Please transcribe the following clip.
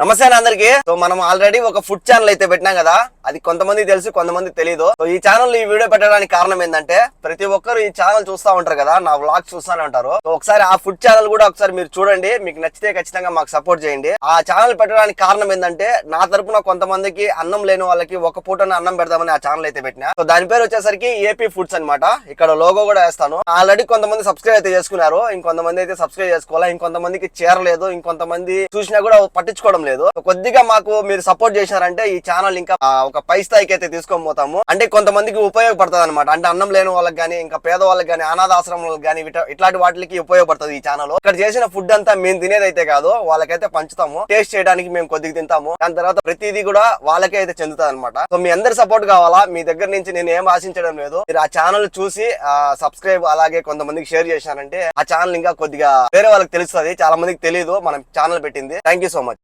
నమస్తే అందరికి. సో మనం ఆల్రెడీ ఒక ఫుడ్ ఛానల్ అయితే పెట్టినాం కదా, అది కొంతమంది తెలుసు కొంతమంది తెలియదు. సో ఈ ఛానల్ ఈ వీడియో పెట్టడానికి కారణం ఏంటంటే ప్రతి ఒక్కరు ఈ ఛానల్ చూస్తా ఉంటారు కదా, నా వ్లాగ్స్ చూస్తానే ఉంటారు. సో ఒకసారి ఆ ఫుడ్ ఛానల్ కూడా ఒకసారి మీరు చూడండి, మీకు నచ్చితే ఖచ్చితంగా మాకు సపోర్ట్ చేయండి. ఆ ఛానల్ పెట్టడానికి కారణం ఏంటంటే నా తరపున కొంతమందికి అన్నం లేని వాళ్ళకి ఒక పూటన అన్నం పెడదామని ఆ ఛానల్ అయితే పెట్టినా. సో దాని పేరు వచ్చేసరికి ఏపీ ఫుడ్స్ అన్నమాట. ఇక్కడ లోగో కూడా వేస్తాను. ఆల్రెడీ కొంతమంది సబ్స్క్రైబ్ అయితే చేసుకున్నారు, ఇంకొంతమంది అయితే సబ్స్క్రైబ్ చేసుకోవాలా, ఇంకొంతమందికి చేరలేదు, ఇంకొంతమంది చూసినా కూడా పట్టించుకోవడం లేదు. కొద్దిగా మాకు మీరు సపోర్ట్ చేశారంటే ఈ ఛానల్ ఇంకా ఒక పై స్థాయికి అయితే తీసుకొని పోతాము. అంటే కొంతమందికి ఉపయోగపడుతుంది అనమాట. అంటే అన్నం లేని వాళ్ళకి గానీ, ఇంకా పేద వాళ్ళకి గానీ, అనాథాశ్రమాలకు గానీ ఇట్లాంటి వాటికి ఉపయోగపడుతుంది ఈ ఛానల్. ఇక్కడ చేసిన ఫుడ్ అంతా మేము తినేది అయితే కాదు, వాళ్ళకైతే పంచుతాము. టేస్ట్ చేయడానికి మేము కొద్దిగా తింటాము. దాని తర్వాత ప్రతిదీ కూడా వాళ్ళకే అయితే చెందుతుంది అనమాట. సో మీ అందరి సపోర్ట్ కావాలా. మీ దగ్గర నుంచి నేను ఏం ఆశించడం లేదు. మీరు ఆ ఛానల్ చూసి సబ్స్క్రైబ్ అలాగే కొంతమందికి షేర్ చేశారంటే ఆ ఛానల్ ఇంకా కొద్దిగా వేరే వాళ్ళకి తెలుస్తుంది. చాలా మందికి తెలియదు మనం ఛానల్ పెట్టింది. Thank you so much.